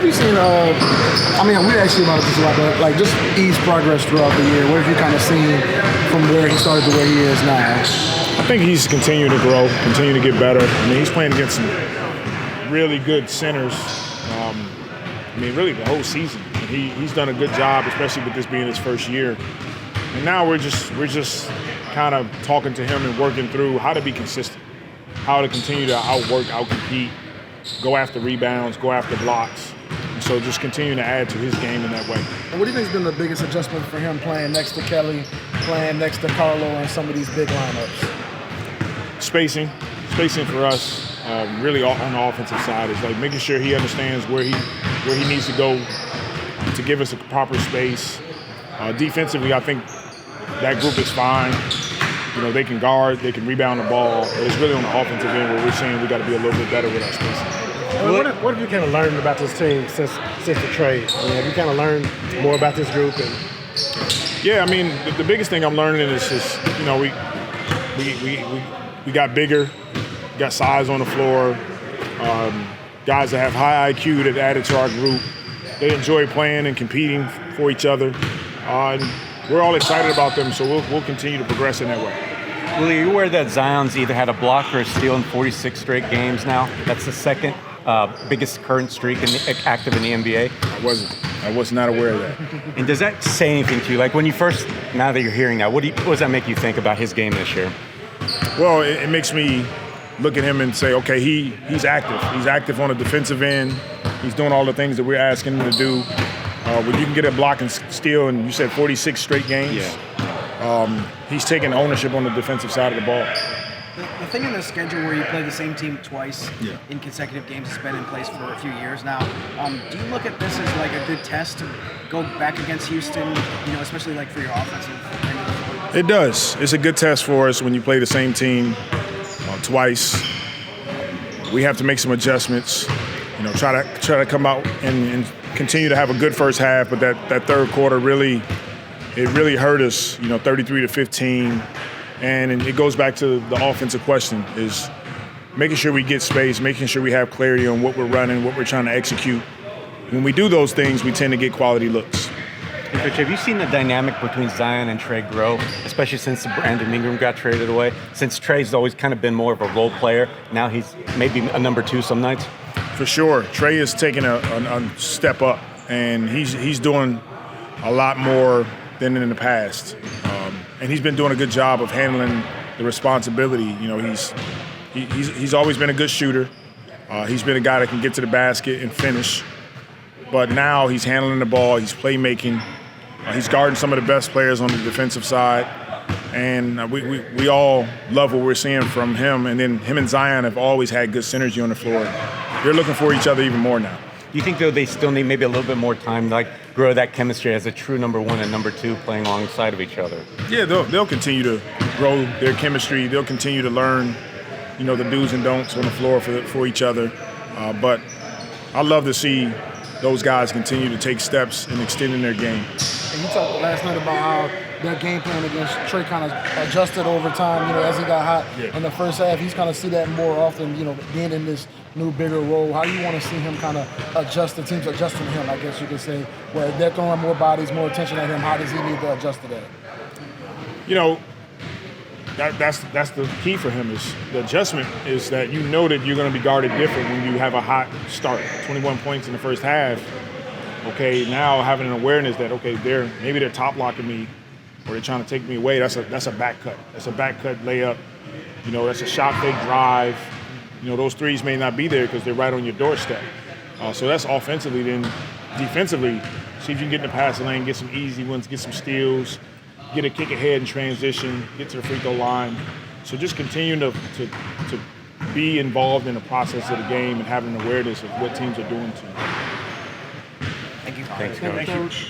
you seen? I mean, we asked you about this a lot, but like just Yves' progress throughout the year. What have you kind of seen from where he started to where he is now? I think he's continuing to grow, continue to get better. I mean, he's playing against some really good centers. I mean, really the whole season. He's done a good job, especially with this being his first year. And now we're just kind of talking to him and working through how to be consistent, how to continue to outwork, outcompete, go after rebounds, go after blocks. And so just continue to add to his game in that way. And what do you think has been the biggest adjustment for him playing next to Kelly, playing next to Karlo and some of these big lineups? Spacing for us, really on the offensive side, is like making sure he understands where he needs to go to give us a proper space. Defensively, I think that group is fine. You know, they can guard, they can rebound the ball, but it's really on the offensive end where we're saying we got to be a little bit better with our spacing. What have you kind of learned about this team since the trade? I mean, have you kind of learned more about this group? Yeah, I mean, the biggest thing I'm learning is you know, we got bigger, got size on the floor, guys that have high IQ that added to our group. They enjoy playing and competing for each other. And we're all excited about them, so we'll continue to progress in that way. Willie, are you aware that Zion's either had a block or a steal in 46 straight games now? That's the second biggest current streak active in the NBA. I was not aware of that. And does that say anything to you? Like when you first, now that you're hearing that, what does that make you think about his game this year? Well, it makes me look at him and say, okay, he's active. He's active on the defensive end. He's doing all the things that we're asking him to do. When you can get a block and steal, and you said 46 straight games, he's taking ownership on the defensive side of the ball. The thing in the schedule where you play the same team twice in consecutive games has been in place for a few years now. Do you look at this as like a good test to go back against Houston, you know, especially like for your offensive end of the floor? It does. It's a good test for us when you play the same team twice. We have to make some adjustments. You know, try to come out and continue to have a good first half, but that third quarter really hurt us. You know, 33-15, and it goes back to the offensive question: is making sure we get space, making sure we have clarity on what we're running, what we're trying to execute. When we do those things, we tend to get quality looks. Hey, Coach, have you seen the dynamic between Zion and Trey grow, especially since Brandon Ingram got traded away? Since Trey's always kind of been more of a role player, now he's maybe a number two some nights. For sure, Trey is taking a step up, and he's doing a lot more than in the past. And he's been doing a good job of handling the responsibility. You know, he's always been a good shooter. He's been a guy that can get to the basket and finish. But now he's handling the ball, he's playmaking, he's guarding some of the best players on the defensive side. And we all love what we're seeing from him. And then him and Zion have always had good synergy on the floor. They're looking for each other even more now. Do you think, though, they still need maybe a little bit more time to like grow that chemistry as a true number one and number two playing alongside of each other? Yeah, they'll continue to grow their chemistry. They'll continue to learn, you know, the do's and don'ts on the floor for each other. But I love to see those guys continue to take steps in extending their game. And you talked last night about how their game plan against Trey kind of adjusted over time, you know, as he got hot in the first half. He's kind of see that more often, you know, being in this new, bigger role. How do you want to see him kind of adjust, the team's adjusting to him, I guess you could say, where they're throwing more bodies, more attention at him. How does he need to adjust to that? You know, that's the key for him is the adjustment is that you know that you're going to be guarded different when you have a hot start, 21 points in the first half. Okay, now having an awareness that, okay, maybe they're top locking me or they're trying to take me away. That's a back cut. That's a back cut layup. You know, that's a shot fake drive. You know, those threes may not be there because they're right on your doorstep. So that's offensively. Then defensively, see if you can get in the passing lane, get some easy ones, get some steals, get a kick ahead in transition, get to the free throw line. So just continue to be involved in the process of the game and having an awareness of what teams are doing to you. Thank you. Thanks, Coach.